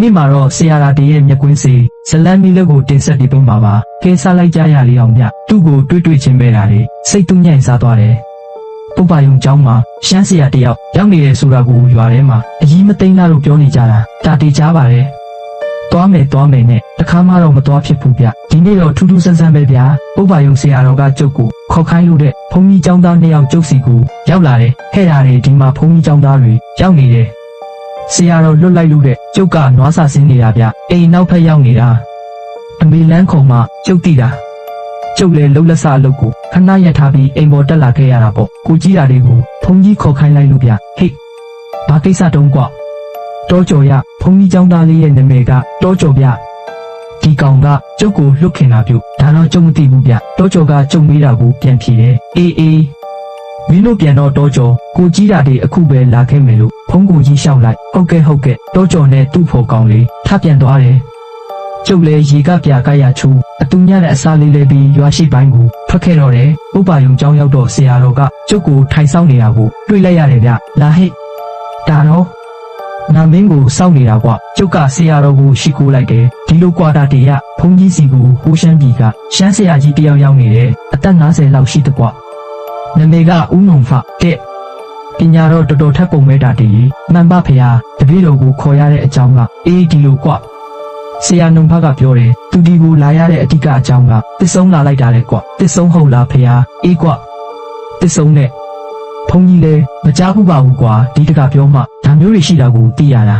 နေ့မှာတော့ဆရာတော်ရဲ့မျက်ကွင်းစေဇလန်းမီလက်ကိုတင်ဆက်ပြီးသုံးပါပါကဲစားလိုက်ကြရလေအောင်ဗျသူ့ကိုတွေ့ချင်းပဲတာလေစိတ်တူးညံ့စားသွားတယ်ပုပ္ပါယုံကျောင်းမှာရှမ်းဆရာတယောက်ရောက်နေတယ်ဆိုတာကိုရွာထဲမှာအကြီးမသိန်းလားလို့ပြောနေကြတာဒါတေချားပါတယ်သွားမယ်နဲ့တခါမှတော့မသွားဖြစ်ဘူးဗျဒီနေ့တော့ထူးထူးဆန်းဆန်းပဲဗျာပုပ္ပါယုံဆရာတော်ကကျုပ်ကိုခေါ်ခိုင်းလို့တဲ့ဘုန်းကြီးကျောင်းသား2ယောက်ကျုပ်စီကိုရောက်လာတယ်ဟဲ့ရတယ်ဒီမှာဘုန်းကြီးကျောင်းသားတွေရောက်နေတယ်ဆရာတော်လွတ်လိုက်လို့တဲ့ကျုပ်ကနွားစာစင်းနေတာဗျအိမ်နောက်ဖက်ရောက်နေတာအမေလန်းခုံမှကျုပ်တည်တာကျုပ်လည်းလှုပ်လက်စအလုပ်ကိုခဏရက်ထားပြီးအိမ်ပေါ်တက်လာခဲ့ရတာပေါ့ကိုကြီးတာလေးကိုဘုန်းကြီးခေါ်ခိုင်းလိုက်လို့ဗျဟေ့ဘာကိစ္စတုံးကွာတောကျော်ရဘုန်းကြီးကျောင်းသားလေးရဲ့နာမည်ကတောကျော်ဗျဒီကောင်ကကျုပ်ကိုလှုပ်ခင်တာပြုဒါတော့ကျုပ်မသိဘူးဗျတောကျော်ကကျုပ်မေးတာကိုပြန်ဖြေတယ်အေးမင်းတို့ပြန်တော့တောကျော်ကိုကြီးတာတွေအခုပဲလာခဲ့မယ်လို့ဖုန်းကိုကြီးလျှောက်လိုက်ဟုတ်ကဲ့တောကျော်နဲ့သူ့ဖော်ကောင်လေးထပြန်သွားတယ်ကျုပ်လည်းရေကပြာကရချူအတူညတဲ့အစားလေးလဲပြီးရွာရှိပိုင်းကိုထွက်ခဲ့တော့တယ်ဥပ္ပါယုံကျောင်းရောက်တော့ဆရာတော်ကကျုပ်ကိုထိုင်ဆောင်နေတာကိုတွေ့လိုက်ရတယ်ဗျလာဟိတ်ဒါတော့နာမင်းကိုစောင့်နေတာကွာကျုပ်ကဆရာတော်ကိုရှိခိုးလိုက်တယ်ဒီလိုကွာတာတည်းရဘုန်းကြီးစီကိုဟိုးရှမ်းပြည်ကရှမ်းဆရာကြီးတယောက်ရောက်နေတယ်အသက်50လောက်ရှိတဲ့ကွာနာမည်ကဦးနုံဖတဲ့ပညာတော့တော်တော်ထက်ပုံမဲ့တာတည်းမှန်ပါဖေဟာတပည့်တော်ကိုခေါ်ရတဲ့အကြောင်းကအေးဒီလိုကွာဆရာနုံဖကပြောတယ်သူဒီကိုလာရတဲ့အဓိကအကြောင်းကသစ္ဆုံးလာလိုက်တာလေကွာသစ္ဆုံးဟုတ်လားဖေဟာအေးကွာသစ္ဆုံးနဲ့ဘုန်းကြီးလည်းမကြားဘူးပါဘူးကွာဒီတကပြောမှဒါမျိုးတွေရှိတာကိုသိရတာ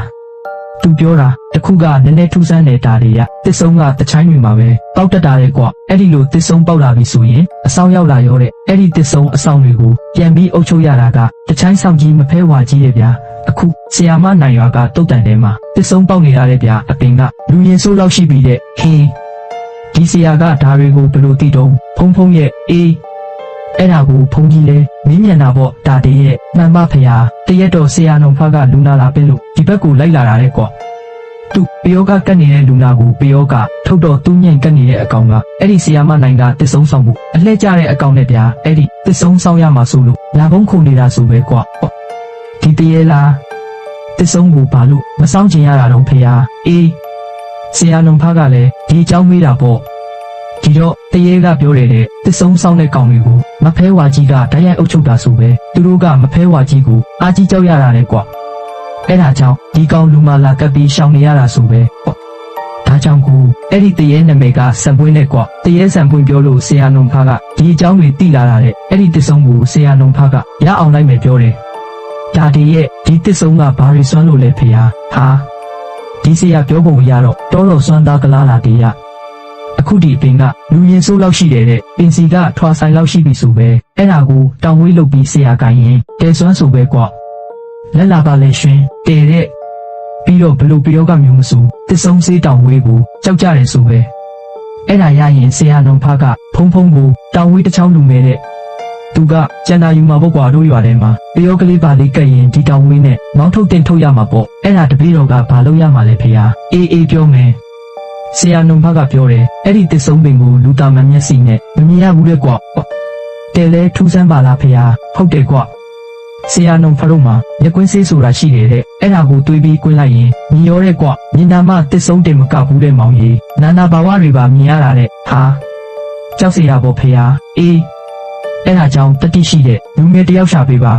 သူပြောတာတခုကနည်းနည်းထူးဆန်းနေတာတွေရသစ္ဆုံးကတချိုင်းတွေမှာပဲပေါက်တက်တာလေကွာအဲ့ဒီလိုသစ္ဆုံးပေါက်လာပြီဆိုရင်အဆောင်ရောက်လာရောတဲ့အဲ့ဒီသစ္ဆုံးအဆောင်တွေကိုပြန်ပြီးအုပ်ချုပ်ရတာကတချိုင်းဆောင်ကြီးမဖဲဝါကြီးရဲ့ဗျာအခုဆရာမနိုင်ရွာကတုတ်တန်ထဲမှာသစ္ဆုံးပေါက်နေရတဲ့ဗျာအပင်ကလူရင်ဆိုးလောက်ရှိပြီတဲ့ဟင်းဒီဆရာကဓာတွေကိုဘယ်လိုသိတော့ဖုံရဲ့အေးအဲ့ဒါကိုဖုန်းကြီးလဲမင်းညံတာပေါ့ဒါတည်းရဲ့မှန်ပါဖေဟာတရက်တော့ဆရာနုံဖကလူနာလာပဲလို့ဒီဘက်ကိုလိုက်လာတာလေကွာသူပယောကကတ်နေတဲ့လူနာကိုပယောကထုတ်တော့သူ့ညံ့ကတ်နေတဲ့အကောင်ကအဲ့ဒီဆရာမနိုင်ကတစ်ဆုံးဆောင်မှုအလှည့်ကျတဲ့အကောင်နဲ့ဗျာအဲ့ဒီတစ်ဆုံးဆောင်ရမှာဆိုလို့လာကုန်းခုန်နေတာဆိုပဲကွာဒီတည်းလားတစ်ဆုံးကိုဘာလို့မဆောင်ချင်ရတာတော့ဖေဟာအေးဆရာနုံဖကလည်းဒီအကြောင်းမေးတာပေါ့ဒီတော့တရေကပြောတယ်တဲ့သစ္ဆုံးဆောင်တဲ့ကောင်တွေကိုမဖဲဝါကြီးကဓာတ်ရိုက်အုပ်ချုပ်တာဆိုပဲသူတို့ကမဖဲဝါကြီးကိုအာကြီးကြောက်ရတာလေကွာအဲ့ဒါကြောင့်ဒီကောင်လူမလာကပ်ပြီးရှောင်နေရတာဆိုပဲဒါကြောင့်ကိုအဲ့ဒီတရေနာမည်ကစံပွင့်နဲ့ကွာတရေစံပွင့်ပြောလို့ဆရာနုံဖားကဒီအကြောင်းတွေသိလာတာတဲ့အဲ့ဒီသစ္ဆုံးကိုဆရာနုံဖားကရအောင်လိုက်မယ်ပြောတယ်ဒါတည်းရဲ့ဒီသစ္ဆုံးကဘာတွေစွမ်းလို့လဲဖေဟာဒီဆရာပြောပုံရတော့တော်တော်စွမ်းသားကလားလာတည်းရအခုဒီအပင်ကလူရင်ဆိုးလောက်ရှိတယ်တဲ့ပင်စီကထွာဆိုင်လောက်ရှိပြီဆိုပဲအဲ့ဒါကိုတောင်ဝေးလုပ်ပြီးဆရာကိုင်းရင်တဲစွမ်းဆိုပဲကွာလက်လာပါလေရှင်တဲတဲ့ပြီးတော့ဘလို့ပြောကမျိုးမစိုးသစ္ဆုံးစေးတောင်ဝေးကိုကြောက်ကြတယ်ဆိုပဲအဲ့ဒါရရင်ဆရာနုံဖကဖုံကိုတောင်ဝေးတစ်ချောင်းလူမဲတဲ့သူကကျန်တာယူမှာပေါ့ကွာတို့ရွာထဲမှာပြောကလေးပါလေးကက်ရင်ဒီတောင်ဝေးနဲ့မောင်းထုတ်တင်ထုတ်ရမှာပေါ့အဲ့ဒါတပည့်တော်ကဘာလုပ်ရမှာလဲဖေဟာအေးပြောမယ်ဆရာနုံဖကပြောတယ်အဲ့ဒီသစ္ဆုံးပင်ကိုလူတာမမျက်စိနဲ့မမြင်ရဘူးလေကွာတဲလဲထူးဆန်းပါလားဖေဟာဟုတ်တယ်ကွာဆရာနုံဖတို့မှာမျက်ကွင်းဆေးဆိုတာရှိတယ်တဲ့အဲ့ဒါကိုတွေးပြီးကွင်းလိုက်ရင်မြင်ရောတဲ့ကွာမြင်တာမှသစ္ဆုံးတင်မကဘူးတဲ့မောင်ကြီးနာနာဘာဝတွေပါမြင်ရတာတဲ့ဟာကြောက်စရာပေါ့ဖေဟာအေးအဲ့ဒါကြောင့်တတိရှိတဲ့လူငယ်တယောက်ရှာပေးပါ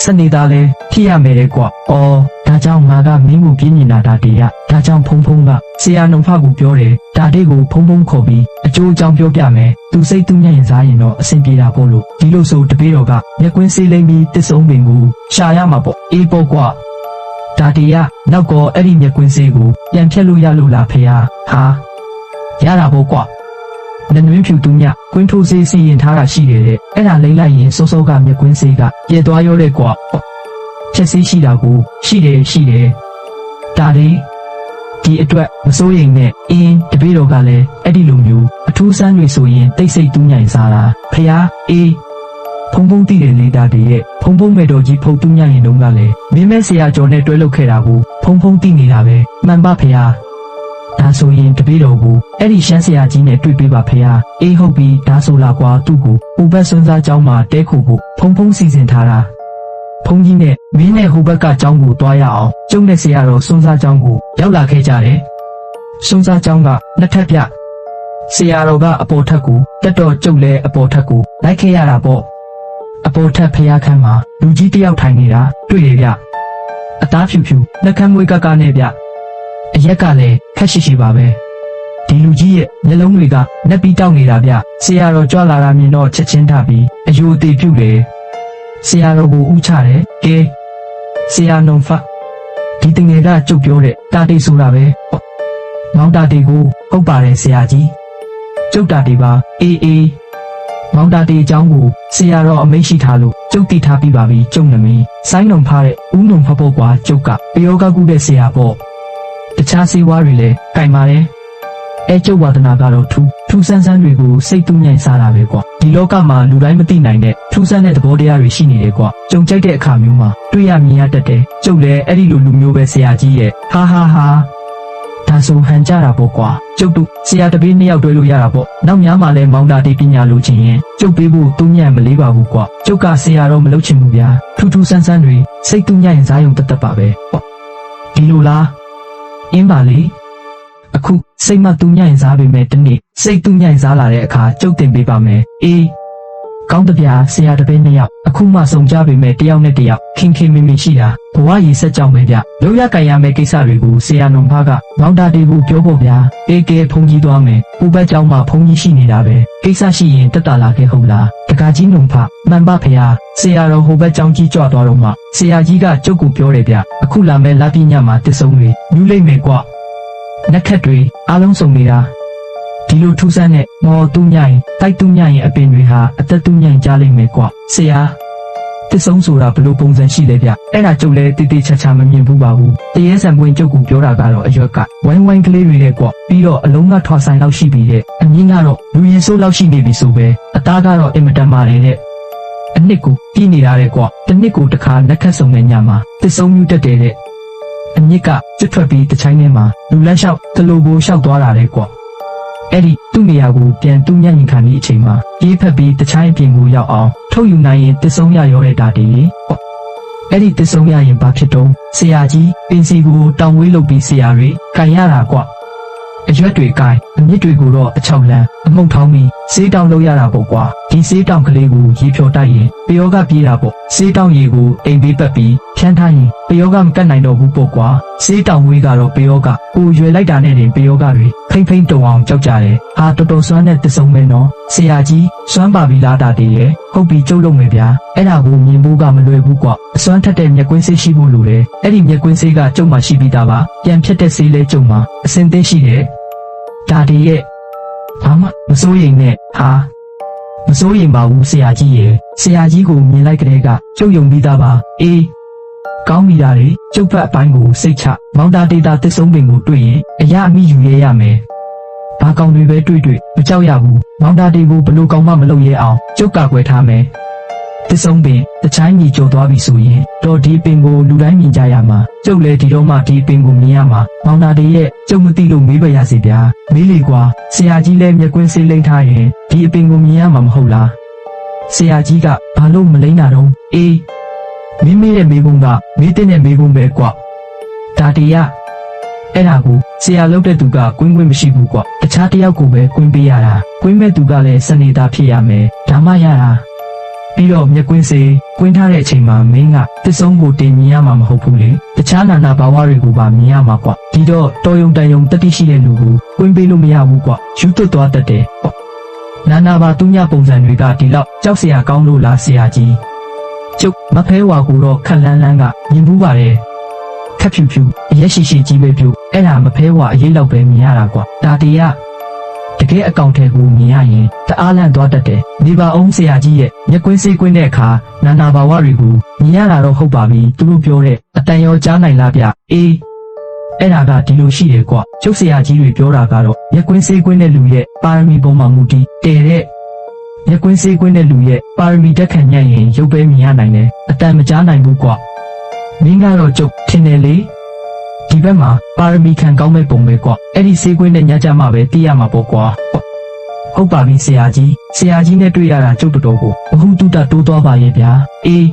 စနေသားလဲထိရမယ်တဲ့ကွာအော်ဒါကြောင့်ငါကမင်းကိုပြင်းနေတာဒါတေးရဒါကြောင့်ဖုံကဆရာနုံဖကိုပြောတယ်ဒါတေးကိုဖုံခေါ်ပြီးအကျိုးအကြောင်းပြောပြမယ်သူစိတ်သူညံ့ရင်စားရင်တော့အဆင်ပြေတာပေါ့လို့ဒီလိုဆိုတပည့်တော်ကမျက်ကွင်းဆေးလိမ့်ပြီးတစ်စုံပင်ကိုရှာရမှာပေါ့အေးပေါ့ကွာဒါတေးရနောက်ကောအဲ့ဒီမျက်ကွင်းဆေးကိုပြန်ဖြတ်လို့ရလို့လားဖေဟာရတာပေါ့ကွာနနွင်းဖြူတူးညကွင်းထိုးဆေးစီရင်ထားတာရှိတယ်တဲ့အဲ့ဒါလိမ့်လိုက်ရင်စောကမျက်ကွင်းဆေးကပြဲသွားရောတဲ့ကွာချက်ဆေးရှိတာကိုရှိတယ်ဒါလေးဒီအတွက်မစိုးရိမ်နဲ့အင်းတပည့်တော်ကလည်းအဲ့ဒီလိုမျိုးအထူးဆန်းတွေဆိုရင်တိတ်ဆိတ်တူးညံ့စားတာဖေဟာအေးဖုံသိတယ်လေဒါတည်းရဲ့ဖုံမဲ့တော်ကြီးဖုံတူးညံ့ရင်တုန်းကလည်းမင်းမဲဆရာကျော်နဲ့တွဲလုပ်ခဲ့တာကိုဖုံသိနေတာပဲမှန်ပါဖေဟာဒါဆိုရင်တပည့်တော်ကိုအဲ့ဒီရှမ်းဆရာကြီးနဲ့တွေ့ပေးပါဖေဟာအေးဟုတ်ပြီဒါဆိုလာကွာသူ့ကိုဥပတ်စွန်းစားကျောင်းမှာတဲခိုကိုဖုံစီစဉ်ထားတာ ဖုန်းကြီးနဲ့မင်းနဲ့ဟိုဘက်ကကျောင်းကိုတွားရအောင်ကျုံနဲ့ဆရာတော်စွန်းစားကျောင်းကိုရောက်လာခဲ့ကြတယ်စွန်းစားကျောင်းကနှစ်ထပ်ပြဆရာတော်ကအပေါ်ထပ်ကိုတက်တော်ကျုပ်လည်းအပေါ်ထပ်ကိုလိုက်ခဲ့ရတာပေါ့အပေါ်ထပ်ဖျားခန်းမှာလူကြီးတစ်ယောက်ထိုင်နေတာတွေ့ရဗျအသားဖြူဖြူနှကမ်းမွေးကကနဲ့ဗျအရက်ကလည်းခက်ရှိရှိပါပဲဒီလူကြီးရဲ့မျက်လုံးတွေကနှက်ပြီးတောက်နေတာဗျဆရာတော်ကြွလာတာမြင်တော့ချက်ချင်းထပြီးအယိုအသေးပြုတ်လေဆရာတော်ကိုဥချတယ်ကဲဆရာနုံဖတ်ဒီတငယ်ကကြုတ်ပြောတဲ့တာတိတ်ဆိုတာပဲမောင်တာတိတ်ကိုဟုတ်ပါတယ်ဆရာကြီးကျုပ်တာတိတ်ပါအေးအေးမောင်တာတိတ်အကြောင်းကိုဆရာတော်အမိန့်ရှိထားလို့ကျုပ်သိထားပြီးပါပြီကျုပ်နမီဆိုင်းနုံဖားတဲ့ဦးနုံဖတ်ဖို့ကွာကျုပ်ကပယောဂကုတဲ့ဆရာပေါ့တခြားစေဝါတွေလည်းကြိုင်ပါတယ်အဲကျုပ်ဝါဒနာကတော့ထူးဆန်းဆန်းတွေကိုစိတ်တူးညံ့စားတာပဲကွာဒီလောကမှာလူတိုင်းမသိနိုင်တဲ့ထူးဆန်းတဲ့သဘောတရားတွေရှိနေတယ်ကွာကြုံကြိုက်တဲ့အခါမျိုးမှာတွေ့ရမြင်ရတတ်တယ်ကျုပ်လည်းအဲ့ဒီလိုလူမျိုးပဲဆရာကြီးရဲ့ဟာဒါဆိုဟန်ကြတာပေါ့ကွာကျုပ်တို့ဆရာတပည့်နှစ်ယောက်တွဲလို့ရတာပေါ့နောက်များမှလည်းမောင်တာတိပညာလိုချင်ရင်ကျုပ်ပေးဖို့တူးညံ့မလေးပါဘူးကွာကျုပ်ကဆရာတော့မလုပ်ချင်ဘူးဗျာထူးဆန်းဆန်းတွေစိတ်တူးညံ့ရင်စားရုံတတ်ပါပဲဒီလိုလားအင်းပါလေအခုစိတ်မတူးညံ့ရင်စားပေမဲ့တနေ့စိတ်တူးညံ့ရင်စားလာတဲ့အခါကျုပ်တင်ပေးပါမယ်အေးကောင်းတပြားဆရာတပည့်နှစ်ယောက်အခုမှစုံကြပေမဲ့တယောက်နဲ့တယောက်ခင်မင်ရှိတာဘဝရည်ဆက်ကြောင်းပဲဗျလောက်ရကြံရမယ့်ကိစ္စတွေကိုဆရာနုံဖားကမောင်တာတေကိုပြောဖို့ဗျာအေးကဲဖုန်ကြီးသွားမယ်ပူဘက်ကြောင်းမှာဖုန်ကြီးရှိနေတာပဲကိစ္စရှိရင်တက်တာလာခဲ့ဟုတ်လားတကာကြီးနုံဖားမှန်ပါဖေဟာဆရာတော်ဟိုဘက်ကြောင်းကြီးကြွသွားတော့မှဆရာကြီးကကျုပ်ကိုပြောတယ်ဗျအခုလာမဲ့လာပြညမှာတစ်စုံတွေယူလိုက်မယ်ကွနက်ခက်တွေအားလုံးစုံနေတာဒီလိုထူးဆန်းတဲ့မော်တူးညရင်တိုက်တူးညရင်အပင်တွေဟာအသက်တူးညရင်ကြားလိမ့်မယ်ကွဆရာတစ်စုံဆိုတာဘလို့ပုံစံရှိလဲဗျအဲ့ဒါကျုပ်လည်းတိတိချာချာမမြင်ဘူးပါဘူးတရေဆံပွင့်ကျုပ်ကပြောတာကတော့အရွက်ကဝိုင်းဝိုင်းကလေးတွေတဲ့ကွပြီးတော့အလုံးကထွာဆိုင်လောက်ရှိပြီတဲ့အမြင့်ကတော့လူရင်ဆိုးလောက်ရှိနေပြီဆိုပဲအသားကတော့အင်မတန်မာတယ်တဲ့အနှစ်ကိုပြီးနေတာတဲ့ကွတစ်နှစ်ကိုတစ်ခါလက်ခတ်ဆုံတဲ့ညမှာတစ်စုံမြူတက်တယ်တဲ့အမြင့်ကကျွတ်ထွက်ပြီးတချိုင်းထဲမှာလူလန်းလျှောက်တလူကိုလျှောက်သွားတာတဲ့ကွအဲ့ဒီသူ့နေရာကိုပြန်တူးညံ့ရင်ခံပြီးအချိန်မှာပြေးဖက်ပြီးတချိုင်းအပြင်ကိုရောက်အောင်ထုတ်ယူနိုင်ရင်တစ်စုံရရောတဲ့တာတည်းလေအဲ့ဒီတစ်စုံရရင်ဘာဖြစ်တော့ဆရာကြီးပင်စီကိုတောင်ဝေးလုပ်ပြီးဆရာတွေကန်ရတာကွအရွက်တွေကိုင်အမြစ်တွေကိုတော့အချောက်လန်းအမှုန့်ထောင်းပြီးဆေးတောင်လုပ်ရတာပေါ့ကွာဒီဆေးတောင်ကလေးကိုရေဖြော်တိုက်ရင်ပယောဂပြေးတာပေါ့ဆေးတောင်ရေကိုအိမ်ပေးပတ်ပြီးဖြန်းထားရင်ပယောဂမကတ်နိုင်တော့ဘူးပေါ့ကွာဆေးတောင်ဝေးကတော့ပယောဂကိုရွယ်လိုက်တာနဲ့တင်ပယောဂတွေဖိမ့်တုံအောင်ကြောက်ကြတယ်ဟာတော်တော်စွမ်းတဲ့တစုံပဲနော်ဆရာကြီးစွမ်းပါပြီလားတာတည်းရဲ့ဟုတ်ပြီကျုပ်လုပ်မယ်ဗျာအဲ့ဒါကိုမြင်ဖို့ကမလွယ်ဘူးကွအစွမ်းထက်တဲ့မျက်ကွင်းဆေးရှိဖို့လိုတယ်အဲ့ဒီမျက်ကွင်းဆေးကကျုပ်မှရှိပြီးသားပါပြန်ဖြတ်တဲ့ဆေးလဲကျုပ်မှအစင်သိရှိတယ်ဒါတည်းရဲ့ဘာမှမစိုးရိမ်နဲ့ဟာမစိုးရိမ်ပါဘူးဆရာကြီးရဲ့ဆရာကြီးကိုမြင်လိုက်ကြတဲ့ကကျုပ်ယုံပြီးသားပါအေးကောင်းပြီလားလေကျုပ်ဖက်အပိုင်းကိုစိတ်ချမောင်တာဒေတာတစ်စုံပင်ကိုတွေ့ရင်အရာအမိယူရဲရမယ်ဘာကောင်တွေပဲတွေ့မကြောက်ရဘူးမောင်တာဒေကိုဘလို့ကောင်းမှမလုပ်ရဲအောင်ကျုပ်ကကွယ်ထားမယ်တစ်စုံပင်တချိုင်းကြီးကြော်သွားပြီဆိုရင်တော့ဒီပင်ကိုလူတိုင်းမြင်ကြရမှာကျုပ်လည်းဒီတော့မှဒီပင်ကိုမြင်ရမှာမောင်တာဒေရဲ့ကျုပ်မသိလို့မေးပရစီဗျာမေးလေကွာဆရာကြီးလည်းမျက်ကွင်းဆေးလိမ့်ထားရင်ဒီအပင်ကိုမြင်ရမှာမဟုတ်လားဆရာကြီးကဘာလို့မလိမ့်တာတော့အေးမိမိရဲ့မိကုံးကမိတဲ့နဲ့မိကုံးပဲကွဒါတည်းရအဲ့ဒါကိုဆရာလုပ်တဲ့သူကကွင်းမရှိဘူးကွတခြားတယောက်ကိုပဲကွင်းပေးရတာကွင်းမဲ့သူကလည်းစနေသားဖြစ်ရမယ်ဒါမှရတာပြီးတော့မျက်ကွင်းစေးကွင်းထားတဲ့အချိန်မှာမင်းကတစ်စုံကိုတင်မြင်ရမှာမဟုတ်ဘူးလေတခြားနာနာဘာဝတွေကိုပါမြင်ရမှာကွဒီတော့တော်ယုံတန်ယုံတတိရှိတဲ့လူကိုကွင်းပေးလို့မရဘူးကွယူသွတ်သွားတတ်တယ်နာနာပါသူညပုံစံတွေကဒီလောက်ကြောက်စရာကောင်းလို့လားဆရာကြီးကျုပ်မဖဲဝါကိုတော့ခက်လန်းလန်းကမြင်ဘူးပါတယ်ခက်ဖြူဖြူအရက်ရှိရှိကြီးပဲပြူအဲ့ဒါမဖဲဝါအရေးလောက်ပဲမြင်ရတာကွဒါတည်းတကယ်အကောင့်ထဲကိုမြင်ရရင်တအားလန့်သွားတတ်တယ်နေပါအောင်ဆရာကြီးရဲ့မျက်ကွင်းစေးကွင်းတဲ့အခါနာနာဘာဝတွေကိုမြင်ရတာတော့ဟုတ်ပါပြီသူတို့ပြောတဲ့အတန်ရောကြားနိုင်လားဗျအေးအဲ့ဒါကဒီလိုရှိတယ်ကွကျုပ်ဆရာကြီးတွေပြောတာကတော့မျက်ကွင်းစေးကွင်းတဲ့လူရဲ့ပါရမီပုံမှန်မူတည်တဲ့မျက်ကွင်းစေးကွင်းတဲ့လူရဲ့ပါရမီတက်ခံညံ့ရင်ရုပ်ပဲမြင်ရနိုင်တယ်အတန်မကြားနိုင်ဘူးကွမင်းကတော့ကျုပ်ထင်တယ်လေဒီဘက်မှာပါရမီခံကောင်းမဲ့ပုံပဲကွအဲ့ဒီစေးကွင်းနဲ့ညကြမှာပဲသိရမှာပေါ့ကွာဟုတ်ပါပြီဆရာကြီးနဲ့တွေ့ရတာကျုပ်တော်ကိုဘဟုတုတတိုးသွားပါရဲ့ဗျာအေး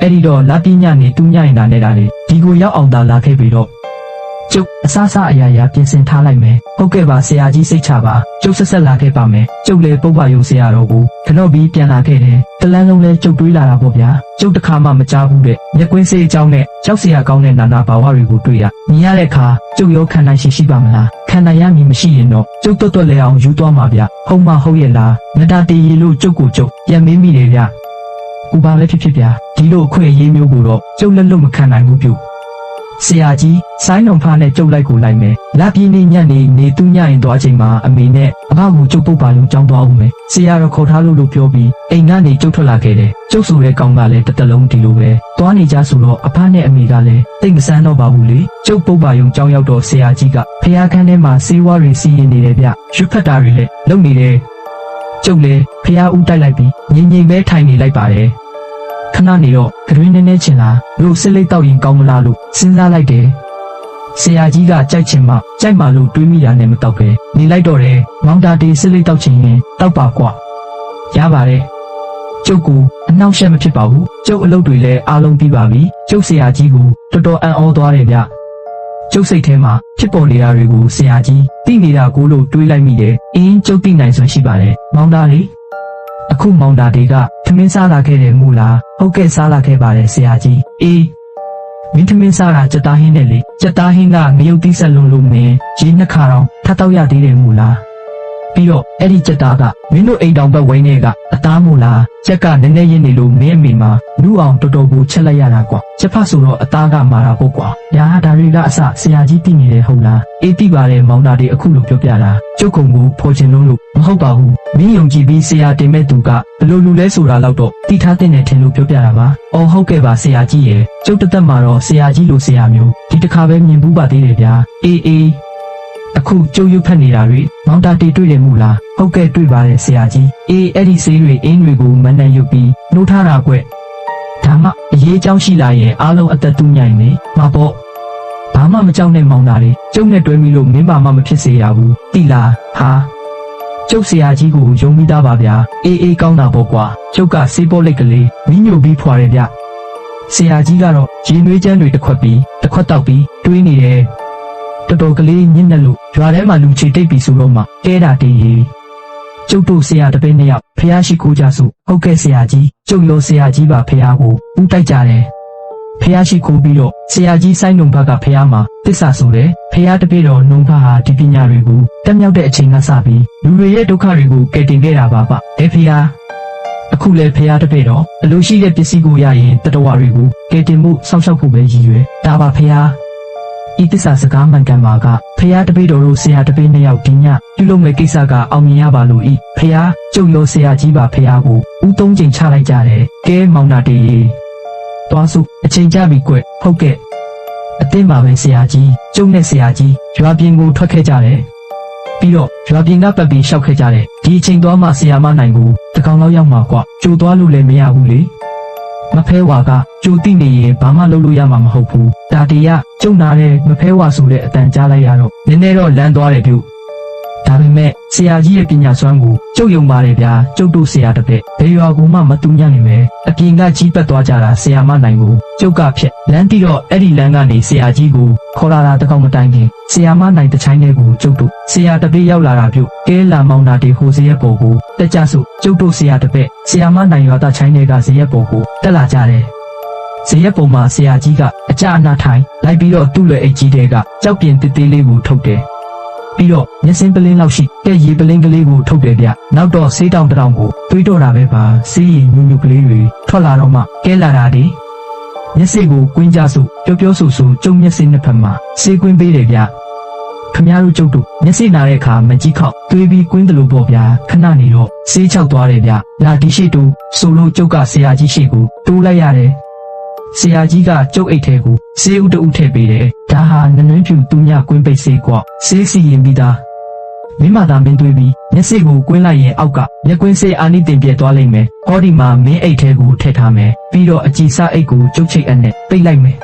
အဲ့ဒီတော့လာပြညနေသူညရင်တာနဲ့တာလေဒီကိုရောက်အောင်သာလာခဲ့ပြီးတော့ကျုပ်အစားစားအရာရာပြင်ဆင်ထားလိုက်မယ်ဟုတ်ကဲ့ပါဆရာကြီးစိတ်ချပါကျုပ်ဆက်ဆက်လာခဲ့ပါမယ်ကျုပ်လည်းပုပ္ပယုံဆရာတော်ကိုခဏပြီးပြန်လာခဲ့တယ်တလန်းလုံးလဲကျုပ်တွေးလာတာပေါ့ဗျာကျုပ်တခါမှမကြားဘူးတဲ့မျက်ကွင်းစေးအကြောင်းနဲ့ကြောက်စရာကောင်းတဲ့နာနာဘာဝတွေကိုတွေ့ရမြင်ရတဲ့အခါကျုပ်ရောခံနိုင်ရှိပါမလားခံနိုင်ရမည်မရှိရင်တော့ကျုပ်တွတ်လဲအောင်ယူသွားမှာဗျဟုတ်မဟုတ်ရဲ့လားမတာတေရီလို့ကျုပ်ကိုကျုပ်ပြန်မေးမိတယ်ဗျဥပါလည်းဖြစ်ဗျာဒီလိုအခွင့်အရေးမျိုးကိုတော့ကျုပ်လက်လွတ်မခံနိုင်ဘူးပြုဆရာကြီးဆိုင်းတော်ဖားနဲ့ကျုပ်လိုက်ကိုလိုက်မယ်လာပြင်းနေညနေနေသူညရင်သွားချိန်မှာအမေနဲ့အဘကိုကျုပ်ပုတ်ပါလုံးကြောင်းသွားဦးမယ်ဆရာတော်ခေါ်ထားလို့ပြောပြီးအိမ်ကနေကျုပ်ထွက်လာခဲ့တယ်ကျုပ်ဆိုတဲ့ကောင်ကလည်းတစ်တလုံးဒီလိုပဲသွားနေကြဆိုတော့အဖနဲ့အမေကလည်းတိတ်မဆန်းတော့ပါဘူးလေကျုပ်ပုတ်ပါယုံကြောင်းရောက်တော့ဆရာကြီးကဖျားခန်းထဲမှာစေးဝါးတွေစီးရင်နေတယ်ဗျရွတ်ဖက်တာတွေလည်းလုပ်နေတယ်ကျုပ်လည်းဖျားဦးတိုက်လိုက်ပြီးငြိမ်ငြိမ်ပဲထိုင်နေလိုက်ပါတယ်ခဏနေတော့ဂရင်းနဲ့ချင်လာလို့စစ်လိတ်တောက်ရင်ကောင်းမလားလို့စဉ်းစားလိုက်တယ်ဆရာကြီးကကြိုက်ချင်မှကြိုက်မှလို့တွေးမိတာနဲ့မတောက်ပဲနေလိုက်တော့တယ်မောင်တာတေးစစ်လိတ်တောက်ချင်ရင်တောက်ပါကွာရပါတယ်ကျုပ်ကအနှောက်အယှက်မဖြစ်ပါဘူးကျုပ်အလုပ်တွေလည်းအားလုံးပြီးပါပြီကျုပ်ဆရာကြီးကိုတော်တော်အံ့ဩသွားတယ်ဗျကျုပ်စိတ်ထဲမှာဖြစ်ပေါ်နေတာတွေကိုဆရာကြီးသိနေတာကိုလို့တွေးလိုက်မိတယ်အင်းကျုပ်သိနိုင်စွမ်းရှိပါတယ်မောင်တာလေးအခုမောင်တာတေးကထမင်းစားလာခဲ့တယ်မို့လားဟုတ်ကဲ့စားလာခဲ့ပါတယ်ဆရာကြီးအေးမင်းထမင်းစားတာကြက်သားဟင်းနဲ့လေကြက်သားဟင်းကငရုတ်သီးဆက်လုံးလုံးနဲ့ရေနှစ်ခါတော့ထပ်တော့ရသေးတယ်မို့လားပြီးတော့အဲ့ဒီကြက်သားကမင်းတို့အိမ်တောင်ဘက်ဝိုင်းထဲကအသားမို့လားကြက်ကနည်းနည်းရင်းနေလို့မင်းအမေမှာလူအောင်တော်တော်ကိုချက်လိုက်ရတာကွာချက်ဖတ်ဆိုတော့အသားကမာတာပေါ့ကွာညာဒါတွေကအစဆရာကြီးသိနေတယ်ဟုတ်လားအေးသိပါတယ်မောင်တာတွေအခုလိုပြောပြတာကျုပ်ကုံကိုဖော်ချင်လို့မဟုတ်ပါဘူးမင်းယုံကြည်ပြီးဆရာတင်မဲ့သူကဘလို့လူလဲဆိုတာတော့တိထားတဲ့နဲ့ထင်လို့ပြောပြတာပါအော်ဟုတ်ကဲ့ပါဆရာကြီးရဲ့ကျုပ်တသက်မှာတော့ဆရာကြီးလိုဆရာမျိုးဒီတစ်ခါပဲမြင်ဘူးပါသေးတယ်ဗျာအေးအခုကျုပ်ရုပ်ဖက်နေတာတွေမောင်တာတေတွေ့တယ်မို့လားဟုတ်ကဲ့တွေ့ပါတယ်ဆရာကြီးအေးအဲ့ဒီဆေးတွေအင်းတွေကိုမနှံ့ရုပ်ပြီးနှိုးထားတာကွဒါမှအရေးအကြောင်းရှိလာရင်အားလုံးအသက်တူးညိုင်နေမှာပေါ့ဘာမှမကြောက်နဲ့မောင်တာတွေကျုပ်နဲ့တွဲမိလို့မင်းပါမှမဖြစ်စေရဘူးတိလားဟာကျုပ်ဆရာကြီးကိုယုံမိသားပါဗျာအေးကောင်းတာပေါ့ကွာကျုပ်ကစေးပေါ်လက်ကလေးမင်းညိုပြီးဖွာတယ်ဗျဆရာကြီးကတော့ရေနွေးချမ်းတွေတစ်ခွက်တောက်ပြီးတွေးနေတယ်တော်တော်ကလေးညစ်နေလို့ရွာထဲမှာလူချေတိတ်ပြီးဆိုတော့မှတဲတာတေးရီကျုပ်တို့ဆရာတပည့်နှစ်ယောက်ဖះရှိခိုးကြစို့ဟုတ်ကဲ့ဆရာကြီးကျုပ်ရောဆရာကြီးပါဖះကိုဦးတိုက်ကြတယ်ဖះရှိခိုးပြီးတော့ဆရာကြီးစိုင်းနှုံဘက်ကဖះမှာတစ္ဆာဆိုတယ်ဖះတပည့်တော်နှုံဘဟာဒီပညာတွေကိုတက်မြောက်တဲ့အချိန်ကစပြီးလူတွေရဲ့ဒုက္ခတွေကိုကယ်တင်ခဲ့တာပါဖဖះအခုလဲဖះတပည့်တော်အလိုရှိတဲ့ပစ္စည်းကိုရရင်တတဝါတွေကိုကယ်တင်မှုစောင့်ရှောက်ဖို့ပဲရည်ရွယ်ဒါပါဖះဤတစ္ဆာစကားမှန်ကန်ပါကဖះတပည့်တော်တို့ဆရာတပည့်နှစ်ယောက်ဒီညပြုလုပ်မဲ့ကိစ္စကအောင်မြင်ရပါလို့ဤဖះကျုပ်ရောဆရာကြီးပါဖះကိုဦးသုံးချိန်ချလိုက်ကြတယ်ကဲမောင်နာတေးသွားစုအချိန်ကြပြီကွဟုတ်ကဲ့အတင်းပါပဲဆရာကြီးကျုပ်နဲ့ဆရာကြီးရွာပြင်ကိုထွက်ခဲ့ကြတယ်ပြီးတော့ရွာပြင်ကပတ်ပြီးရှောက်ခဲ့ကြတယ်ဒီအချိန်သွားမှဆရာမနိုင်ကိုတကောင်လောက်ရောက်မှာကွကြိုသွားလို့လည်းမရဘူးလေမဖဲဝါကကြိုတိနေရင်ဘာမှလုပ်လို့ရမှာမဟုတ်ဘူးဒါတီးကကျုံနာတဲ့မဖဲဝါဆိုတဲ့အတန်ကြားလိုက်ရတော့နည်းနည်းတော့လမ်းသွားတယ်ပြုဒါပေမဲ့ဆရာကြီးရဲ့ပညာစွမ်းကိုကျုပ်ယုံပါတယ်ဗျာကျုပ်တို့ဆရာတပည့်ဘယ်ရွာကိုမှမတူညံ့နေမယ်အပြင်ကကြီးပတ်သွားကြတာဆရာမနိုင်ကိုကျုပ်ကဖြစ်လမ်းတီးတော့အဲ့ဒီလမ်းကနေဆရာကြီးကိုခေါ်လာတာတကောင်မတိုင်ခင်ဆရာမနိုင်တချိုင်းတဲ့ကိုကျုပ်တို့ဆရာတပည့်ရောက်လာတာပြုကဲလာမောင်တာတေဟိုစရက်ပေါ်ကိုတက်ကြစို့ကျုပ်တို့ဆရာတပည့်ဆရာမနိုင်ရွာတချိုင်းတဲ့ကစရက်ပေါ်ကိုတက်လာကြတယ်ဇရက်ပုံမှာဆရာကြီးကအကြအနာထိုင်လိုက်ပြီးတော့သူ့လွယ်အိတ်ကြီးတွေကကြောက်ပြင်းတစ်သေးလေးကိုထုတ်တယ်ပြီးတော့မျက်စင်းပလင်းလောက်ရှိတဲ့ရေပလင်းကလေးကိုထုတ်တယ်ဗျနောက်တော့ဆေးတောင်တောင်ကိုတွေးတော့တာပဲပါဆေးရည်ညူညူကလေးတွေထွက်လာတော့မှကဲလာတာဒီမျက်စိကိုကွင်းကြစို့ပြောဆိုကျုံမျက်စိနှစ်ဖက်မှာဆေးကွင်းပေးတယ်ဗျခမရတို့ကျုပ်တို့မျက်စိနာတဲ့အခါမကြီးခောက်တွေးပြီးကွင်းတယ်လို့ပေါ့ဗျာခဏနေတော့ဆေးချောက်သွားတယ်ဗျလာဒီရှိတူဆိုလို့ကျုပ်ကဆရာကြီးရှိကိုတိုးလိုက်ရတယ်ဆရာကြီးကကျုပ်အိတ်ထဲကိုဆေးဥတဦးထည့်ပေးတယ်ဒါဟာနနွင်းဖြူသူညကွင်းပိတ်ဆေးကွဆေးစီရင်ပြီးသားမင်းမသာမင်းတွေးပြီးမျက်စိကိုကွင်းလိုက်ရင်အောက်ကမျက်ကွင်းဆေးအာနိတင်ပြဲသွားလိမ့်မယ်ဟောဒီမှာမင်းအိတ်ထဲကိုထည့်ထားမယ်ပြီးတော့အကြည်စအိတ်ကိုကျုပ်ချိတ်အနဲ့ပိတ်လိုက်မယ်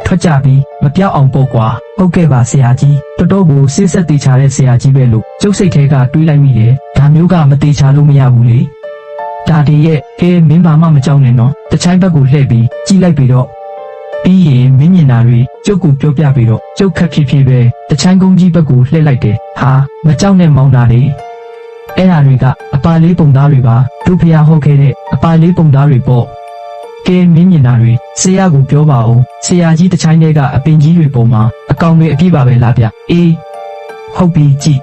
ထွက်ကြပြီးမပြောက်အောင်ပေါ့ကွာဟုတ်ကဲ့ပါဆရာကြီးတော်တော်ကိုဆေးဆက်တေချာတဲ့ဆရာကြီးပဲလို့ကျုပ်စိတ်ထဲကတွေးလိုက်မိတယ်ဒါမျိုးကမတေချာလို့မရဘူးလေဒါတည်းရဲ့ကဲမင်းဘာမှမကြောက်နဲ့နော်တချိုင်းဘက်ကိုလှည့်ပြီး ကြည့်လိုက်ပြီးတော့ပြီးရင်မင်းမြင်တာတွေကျုပ်ကိုပြောပြပြီးတော့ကျုပ်ခက်ဖြစ်ဖြစ်ပဲတချိုင်းကုန်းကြီးဘက်ကိုလှည့်လိုက်တယ်ဟာမကြောက်နဲ့မောင်းတာလေအဲ့ဓာတွေကအပါလေးပုံသားတွေပါတို့ဖျားဟောခဲ့တဲ့အပါလေးပုံသားတွေပေါ့ကဲမင်းမြင်တာတွေဆရာကိုပြောပါဦးဆရာကြီးတချိုင်းတွေကအပင်ကြီးတွေပုံမှာအကောင်တွေအပြည့်ပါပဲလားဗျအေးဟုတ်ပြီကြည့်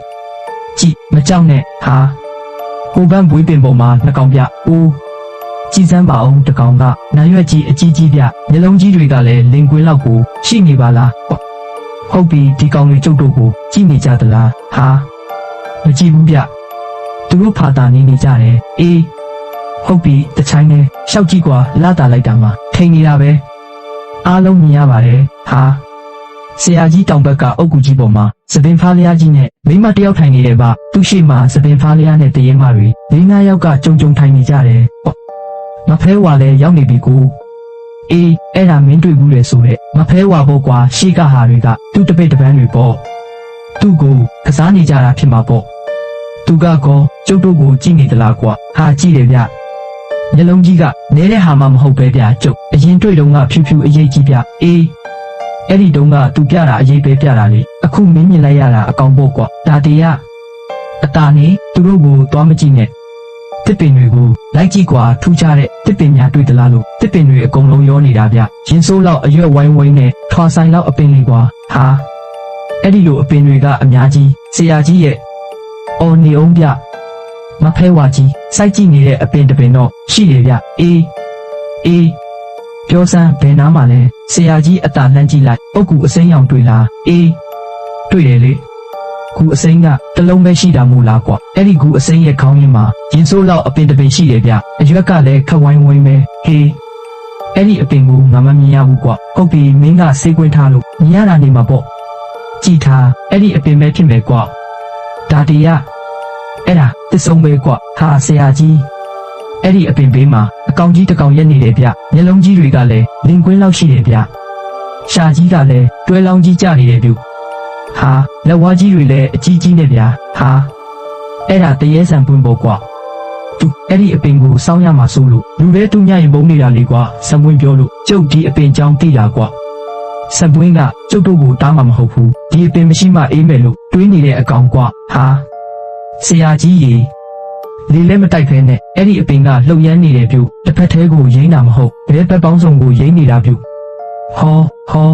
မကြောက်နဲ့ဟာကိုပန်းဘွေးပင်ပုံမှာနှကောင်ပြအိုးကြည်စမ်းပါအောင်တကောင်ကနာရွက်ကြီးအကြီးကြီးပြမျက်လုံးကြီးတွေကလည်းလင်ကွင်းလောက်ကိုရှိနေပါလားဟုတ်ပြီဒီကောင်တွေကျုပ်တို့ကိုကြည့်နေကြသလားဟာမကြည့်ဘူးဗျသူတို့ဖာတာနေကြတယ်အေးဟုတ်ပြီတချိုင်းနဲ့ရှောက်ကြည့်ကွာလာတာလိုက်တာမှထိန်နေတာပဲအားလုံးမြင်ရပါတယ်ဟာဆရာကြီးတောင်ဘက်ကအုတ်ကူကြီးပေါ်မှာစပင်ဖားလျားကြီးနဲ့မိမတယောက်ထိုင်နေတယ်ဗျသူရှိမှစပင်ဖားလျားနဲ့တရေမတွေ၄-၅ယောက်ကကြုံထိုင်နေကြတယ်မဖဲဝါလည်းရောက်နေပြီကိုအေးအဲ့ဒါမင်းတွေ့ဘူးလေဆိုတဲ့မဖဲဝါပေါ့ကွာရှေ့ကဟာတွေကသူ့တပိတ်တပန်းတွေပေါ့သူ့ကိုကစားနေကြတာဖြစ်မှာပေါ့သူကကောကျုပ်တို့ကိုကြည့်နေသလားကွာဟာကြည့်တယ်ဗျမျက်လုံးကြီးကနေတဲ့ဟာမှမဟုတ်ပဲဗျကျုပ်အရင်တွေ့တော့ကဖြူဖြူအရေးကြီးဗျအေးအဲ့ဒီတုန်းကသူပြတာအရေးပဲပြတာလေအခုမင်းမြင်လိုက်ရတာအကောင်ပေါ့ကွာဒါတည်းကအတာနေသူတို့ကိုသွားမကြည့်နဲ့တစ်ပင်တွေကိုလိုက်ကြည့်ကွာထူးခြားတဲ့တစ်ပင်များတွေ့သလားလို့တစ်ပင်တွေအကုန်လုံးရောနေတာဗျရင်စိုးလောက်အရွက်ဝိုင်းဝိုင်းနဲ့ထွာဆိုင်လောက်အပင်လေးကွာဟာအဲ့ဒီလိုအပင်တွေကအများကြီးဆရာကြီးရဲ့အော်နေအောင်ဗျမဖဲဝါကြီးစိုက်ကြည့်နေတဲ့အပင်တစ်ပင်တော့ရှိတယ်ဗျအေးပြောစမ်းဘယ်နားမှာလဲဆရာကြီးအတာလှမ်းကြည့်လိုက်အုတ်ကူအစိမ်းရောင်တွေ့လားအေးတွေ့တယ်လေကူအစိမ်းကတလုံးပဲရှိတာမို့လားကွာအဲ့ဒီကူအစိမ်းရဲ့ခေါင်းရင်းမှာရင်စိုးလောက်အပင်တစ်ပင်ရှိတယ်ဗျအရွက်ကလည်းခက်ဝိုင်းဝိုင်းပဲဟေးအဲ့ဒီအပင်ကိုငါမမြင်ရဘူးကွာဟုတ်ပြီမင်းကစေးကွင်းထားလို့မြင်ရတာနေမှာပေါ့ကြည်ထားအဲ့ဒီအပင်ပဲဖြစ်မယ်ကွာဒါတည်းအဲ့ဒါသစ္စုံပဲကွာဟာဆရာကြီးအဲ့ဒီအပင်ဘေးမှာအကောင်ကြီးတစ်ကောင်ရက်နေတယ်ဗျမျက်လုံးကြီးတွေကလည်းလင်ကွင်းလောက်ရှိတယ်ဗျရှာကြီးကလည်းတွဲလောင်းကြီးကျနေတယ်ဗျဟာလက်ဝါးကြီးတွေလည်းအကြီးကြီးနဲ့ဗျာဟာအဲ့ဒါတရေဆန်ပွင့်ပေါ့ကွာသူအဲ့ဒီအပင်ကိုစောင်းရမှာစိုးလို့လူတွေတူညရင်ပုံနေတာလေကွာဆံပွင့်ပြောလို့ကျုပ်ဒီအပင်ကြောင်းသိတာကွာဆံပွင့်ကကျုပ်တို့ကိုတားမှာမဟုတ်ဘူးဒီအပင်မရှိမှအေးမယ်လို့တွေးနေတဲ့အကောင်ကွာဟာဆရာကြီးရေလေလည်းမတိုက်ဖဲနဲ့အဲ့ဒီအပင်ကလှုပ်ရမ်းနေတယ်ပြုတစ်ဖက်သေးကိုရိမ့်တာမဟုတ်ဘယ်ဘက်ပေါင်းစုံကိုရိမ့်နေတာပြုဟော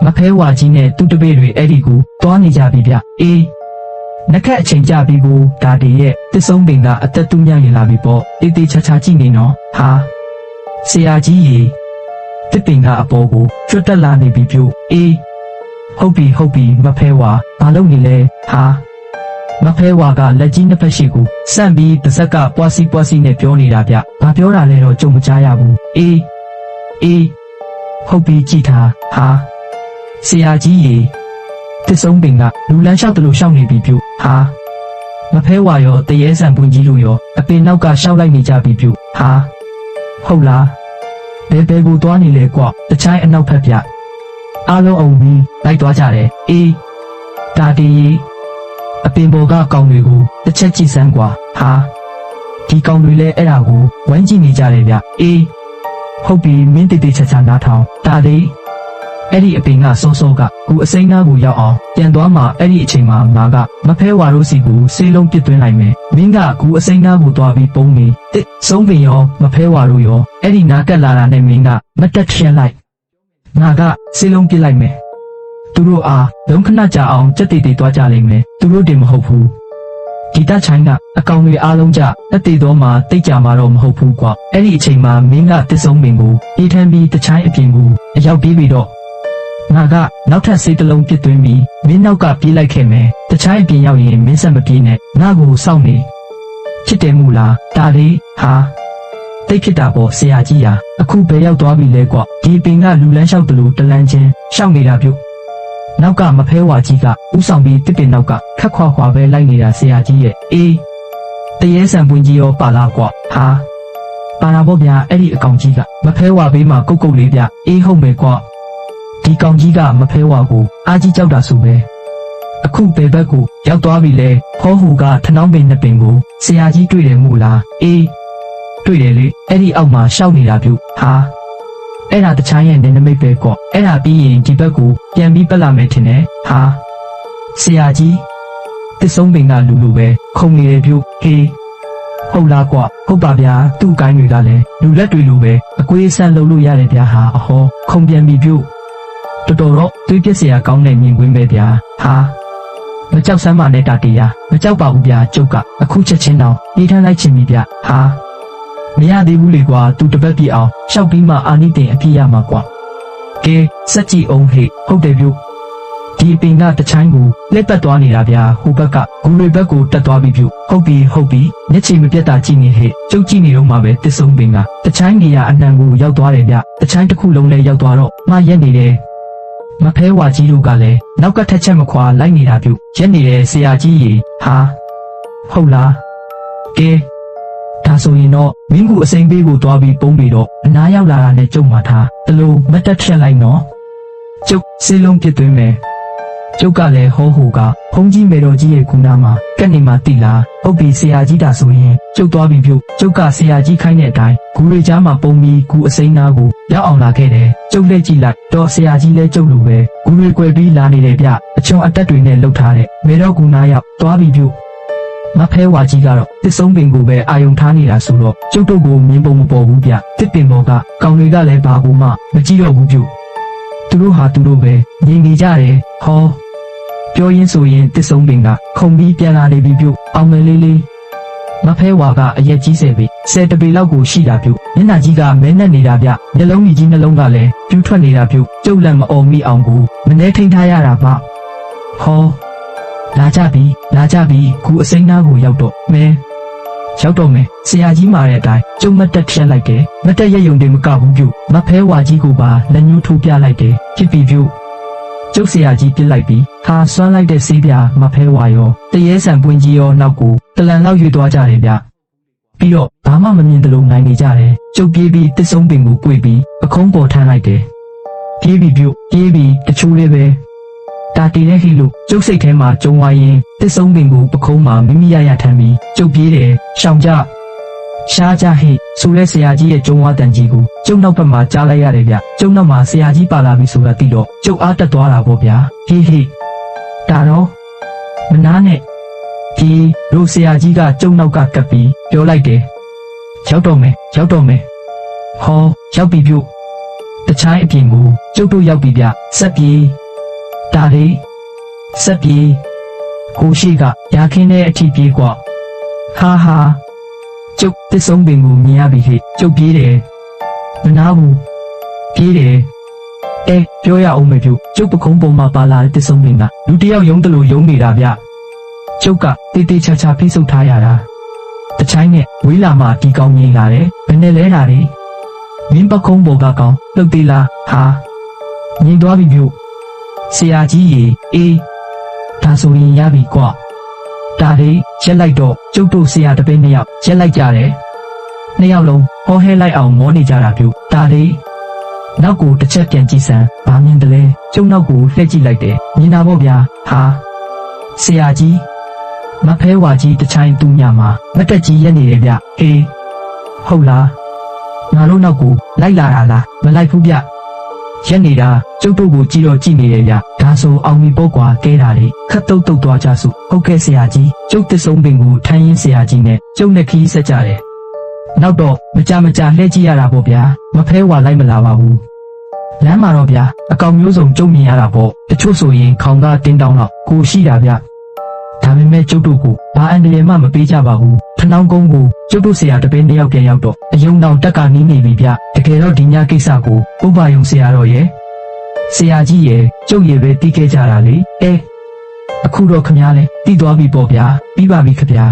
မဖဲဝါကြီးနဲ့သူ့တပည့်တွေအဲ့ဒီကိုတွားနေကြပြီဗျအေးနှက်ခက်အချိန်ကြပြီကိုဒါတည်းရဲ့သစ္စုံပင်ကအသက်တူးညံ့နေလာပြီပေါ့တေးသေးချာချာကြည့်နေနော်ဟာဆရာကြီးရေတစ်ပင်ကအပေါ်ကိုကျွတ်တက်လာနေပြီပြုအေးဟုတ်ပြီမဖဲဝါဘာလုပ်နေလဲဟာမဖဲဝါကလက်ကြီးနှစ်ဖက်ရှိကိုစန့်ပြီးပါဇက်ကပွားစီနဲ့ပြောနေတာဗျဘာပြောတာလဲတော့ကြုံမကြားရဘူးအေးဟုတ်ပြီကြည်ထားဟာဆရာကြီးရေသစ္စုံပင်ကလူလန်းလျှောက်တလို့ရှောက်နေပြီပြုဟာမဖဲဝါရောတရေဆန်ပွင့်ကြီးလို့ရောအပင်နောက်ကရှောက်လိုက်နေကြပြီပြုဟာဟုတ်လားဘယ်ကိုသွားနေလဲကွတချိုင်းအနောက်ဖက်ပြအားလုံးအောင်ပြီးလိုက်သွားကြတယ်အေးဒါတည်းအပင်ပေါ်ကကောင်တွေကိုတစ်ချက်ကြည့်စမ်းကွာဟာဒီကောင်တွေလည်းအဲ့ဒါကိုဝိုင်းကြည့်နေကြတယ်ဗျအေးဟုတ်ပြီမင်းတေချာနားထောင်ဒါလေးအဲ့ဒီအပင်ကစောကကူအစိမ်းသားကိုရောက်အောင်ပြန်သွားမှအဲ့ဒီအချိန်မှာငါကမဖဲဝါတို့စီကိုဆေးလုံးပစ်သွင်းလိုက်မယ်မင်းကကူအစိမ်းသားကိုသွားပြီးပုံးနေတစ်ဆုံးပင်ရောမဖဲဝါတို့ရောအဲ့ဒီနားကက်လာတာနဲ့မင်းကမတက်ထျက်လိုက်ငါကဆေးလုံးပစ်လိုက်မယ်သူတို့အားလုံးခဏကြာအောင်ကြက်တေသွားကြလိမ့်မယ်သူတို့တင်မဟုတ်ဘူးဒီတချိုင်းကအကောင်တွေအားလုံးကြတက်တေတော့မှတိတ်ကြမှာတော့မဟုတ်ဘူးကွာအဲ့ဒီအချိန်မှာမင်းကတစ်စုံပင်ကိုအေးထမ်းပြီးတချိုင်းအပြင်ကိုအရောက်ပြေးပြီးတော့ငါကနောက်ထပ်ဆေးတစ်လုံးပစ်သွင်းပြီးမင်းနောက်ကပြေးလိုက်ခဲ့မယ်တချိုင်းအပြင်ရောက်ရင်မင်းဆက်မပြေးနဲ့ငါကိုစောင့်နေဖြစ်တယ်မို့လားဒါလေးဟာတိတ်ဖြစ်တာပေါ့ဆရာကြီးဟာအခုဘယ်ရောက်သွားပြီလဲကွာဒီပင်ကလူလန်းလျှောက်တလို့တလန်းချင်းရှောက်နေတာပြုနောက်ကမဖဲဝါကြီးကဥဆောင်ပြီးတစ်ပင်နောက်ကခက်ခွာပဲလိုက်နေတာဆရာကြီးရဲ့အေးတရေဆန်ပွင့်ကြီးရောပါလားကွာဟာပါလာပေါ့ဗျာအဲ့ဒီအကောင်ကြီးကမဖဲဝါဘေးမှာကုတ်လေးဗျအေးဟုတ်မယ်ကွာဒီကောင်ကြီးကမဖဲဝါကိုအားကြီးကြောက်တာဆိုပဲအခုဘယ်ဘက်ကိုရောက်သွားပြီလဲဟောဟူကထနောင်းပင်နှစ်ပင်ကိုဆရာကြီးတွေ့တယ်မို့လားအေးတွေ့တယ်လေအဲ့ဒီအောက်မှာရှောက်နေတာပြုဟာ အဲ့ဒါတခြားရဲ့နေနမိတ်ပဲကော့အဲ့ဒါပြီးရင်ဒီဘက်ကိုပြန်ပြီးပတ်လာမယ်ထင်တယ်ဟာဆရာကြီးတစ်ဆုံးပင်ကလူလူပဲခုံနေတယ်ပြုဟေးဟုတ်လားကွာဟုတ်ပါဗျာသူ့ကိုင်းတွေကလည်းလူလက်တွေလိုပဲအကွေးအဆန်းလုပ်လို့ရတယ်ဗျာဟာအဟောခုံပြန်ပြီပြုတော်တော်တော့တွေးပြက်စရာကောင်းတဲ့မြင်ကွင်းပဲဗျာဟာမကြောက်စမ်းပါနဲ့တာတီယာမကြောက်ပါဘူးဗျာကျုပ်ကအခုချက်ချင်းတော့အေးထမ်းလိုက်ချင်ပြီဗျဟာမရသေးဘူးလေကွာသူတပတ်ပြည့်အောင်ရှောက်ပြီးမှအာနိတင်အပြည့်ရမှာကွာကဲစက်ကြည့်အောင်ဟေ့ဟုတ်တယ်ပြုဒီပင်ကတချိုင်းကိုလက်ပတ်သွားနေတာဗျာဟိုဘက်ကဂူတွေဘက်ကိုတက်သွားပြီပြုဟုတ်ပြီမျက်ခြေမပြတ်တာကြည့်နေဟဲ့ကျုပ်ကြည့်နေတော့မှပဲတစ်ဆုံးပင်ကတချိုင်းကြီးကအနှံကိုရောက်သွားတယ်ဗျတချိုင်းတစ်ခုလုံးလည်းရောက်သွားတော့မှရက်နေတယ်မဖဲဝါကြီးတို့ကလည်းနောက်ကထက်ချက်မခွာလိုက်နေတာပြုရက်နေတဲ့ဆရာကြီးကြီးဟာဟုတ်လားကဲဒါဆိုရင်တော့မင်းကူအစိမ်းပေးကိုသွားပြီးပုံးပြီးတော့အနားရောက်လာတာနဲ့ကြုံမှာထားတလို့မတက်ထက်လိုက်နော်ကျုပ်စေးလုံးပြစ်သွင်းမယ်ကျုပ်ကလည်းဟောဟိုကဖုံးကြီးမေတော်ကြီးရဲ့ကူနာမှာကက်နေမှာတိလားဟုတ်ပြီဆရာကြီးဒါဆိုရင်ကျုပ်သွားပြီပြုကျုပ်ကဆရာကြီးခိုင်းတဲ့အတိုင်းဂူရီကြားမှာပုံပြီးဂူအစိမ်းသားကိုရောက်အောင်လာခဲ့တယ်ကျုပ်လက်ကြည့်လိုက်တော့ဆရာကြီးလည်းကျုပ်လိုပဲဂူရီကွယ်ပြီးလာနေတယ်ဗျအချုံအတက်တွေနဲ့လှုပ်ထားတဲ့မေတော်ကူနာရောက်သွားပြီပြုမဖဲဝါကြီးကတော့တစ်ဆုံးပင်ကိုပဲအာယုံထားနေတာဆိုတော့ကျုပ်တို့ကိုမြင်ပုံမပေါ်ဘူးဗျတစ်ပင်ပေါ်ကကောင်တွေကလည်းဘာကူမှမကြည့်တော့ဘူးပြုသူတို့ဟာသူတို့ပဲငြိမ်နေကြတယ်ဟောပြောရင်းဆိုရင်တစ်ဆုံးပင်ကခုံပြီးပြန်လာနေပြီပြုအောင်မယ်လေးမဖဲဝါကအရက်ကြီးစေပြီ10 တပေလောက်ကိုရှိတာပြုမျက်နှာကြီးကမဲနဲ့နေတာဗျမျက်လုံးကြီးနှလုံးကလည်းပြူးထွက်နေတာပြုကျုပ်လက်မအော်မိအောင်ကိုမနှဲထိန်ထားရတာပါဟောလာကြပြီခုအစိမ်းသားကိုရောက်တော့မယ်ဆရာကြီးမှာတဲ့အတိုင်းကျုံမတက်ဖြတ်လိုက်တယ်မတက်ရယုံတင်မကဘူးပြုမဖဲဝါကြီးကိုပါလက်ညှိုးထိုးပြလိုက်တယ်ဖြစ်ပြီပြုကျုပ်ဆရာကြီးပြစ်လိုက်ပြီးဟာဆွမ်းလိုက်တဲ့ဆေးပြာမဖဲဝါရောတရေဆန်ပွင့်ကြီးရောနောက်ကိုတလန်လောက်ရွေသွားကြတယ်ဗျပြီးတော့ဘာမှမမြင်တလို့နိုင်နေကြတယ်ကျုပ်ပြေးပြီးတစ်ဆုံးပင်ကို꿰ပြီးအခုံးပေါ်ထမ်းလိုက်တယ်ပြေးပြီးတချို့လေးပဲတာတီတဲ့ဟိလို့ကျုပ်စိတ်ထဲမှာကြုံဝါရင်တစ်ဆုံးပင်ကိုပခုံးမှာမိမိရထမ်းပြီးကျုပ်ပြေးတယ်ရှောင်ကြရှားကြဟိဆိုလဲဆရာကြီးရဲ့ကြုံဝါတန်ကြီးကိုကျုံနောက်ဘက်မှာကြားလိုက်ရတယ်ဗျကျုံနောက်မှာဆရာကြီးပါလာပြီဆိုတာသိတော့ကျုပ်အားတက်သွားတာပေါ့ဗျာဟေးဒါတော့မနာနဲ့ဒီတို့ဆရာကြီးကကျုံနောက်ကကပ်ပြီးပြောလိုက်တယ်ရောက်တော့မယ်ဟောရောက်ပြီပြုတချိုင်းအပြင်ကိုကျုပ်တို့ရောက်ပြီဗျဆက်ပြေးဒါလေးဆက်ပြေးကိုရှိကရာခင်းတဲ့အထိပြေးกว่าဟာကျုပ်တစ်ဆုံးပင်ကိုမြင်ရပြီဟဲ့ကျုပ်ပြေးတယ်မနာဘူးပြေးတယ်ပြောရအောင်မယ်ပြုကျုပ်ပခုံးပေါ်မှာပါလာတဲ့တစ်ဆုံးပင်ကလူတယောက်ယုံတယ်လို့ယုံနေတာဗျကျုပ်ကတေးသေးချာချာဖိစုပ်ထားရတာတချိုင်းနဲ့ဝေးလာမှဒီကောင်းငိမ့်လာတယ်ဘယ်နဲ့လဲတာလဲမင်းပခုံးပေါ်ကကောင်းလှုပ်သေးလားဟာငိမ့်သွားပြီပြုဆရာကြီးရေအေးဒါဆိုရင်ရပြီကွာဒါလေးရက်လိုက်တော့ကျုပ်တို့ဆရာတပည့်2ယောက်ရက်လိုက်ကြတယ်2ယောက်လုံးဟောဟဲလိုက်အောင်မောနေကြတာပြုဒါလေးနောက်ကိုတစ်ချက်ပြန်ကြည့်စမ်းဘာမြင်တယ်လဲကျုံနောက်ကိုလှည့်ကြည့်လိုက်တယ်မြင်တာပေါ့ဗျာဟာဆရာကြီးမဖဲဝါကြီးတချိုင်းသူ့ညမှာမတက်ကြီးရက်နေတယ်ဗျအေးဟုတ်လားငါတို့နောက်ကိုလိုက်လာတာလားမလိုက်ဘူးဗျရက်နေတာကျုပ်တို့ကိုကြည့်နေတယ်ဗျဒါဆိုအောင်ပြီပေါ့ကွာကဲတာလေးခတ်တုတ်သွားကြစို့ဟုတ်ကဲ့ဆရာကြီးကျုပ်တစ်ဆုံးပင်ကိုထမ်းရင်းဆရာကြီးနဲ့ကျုပ်နဲ့ခီးဆက်ကြတယ်နောက်တော့မကြလှည့်ကြည့်ရတာပေါ့ဗျာမဖဲဝါလိုက်မလာပါဘူးလမ်းမှာတော့ဗျာအကောင်မျိုးစုံကျုံမြင်ရတာပေါ့တချို့ဆိုရင်ခေါင်ကတင်းတောင်းတော့ကိုရှိတာဗျဒါပေမဲ့ကျုပ်တို့ကိုဘာအန္တရာယ်မှမပေးကြပါဘူးထနောင်းကုန်းကိုကျုပ်တို့ဆရာတပည့်2ယောက်ပြန်ရောက်တော့အယုံတောင်တက်ကနီးနေပြီဗျတကယ်တော့ဒီညကိစ္စကိုပုပ္ပါယုံဆရာတော်ရဲ့ဆရာကြီးရဲ့ကျုပ်ရဲ့ပဲတီးခဲ့ကြတာလေအခုတော့ခမားလဲတီးသွားပြီပေါ့ဗျာပြီးပါပြီခဗျာ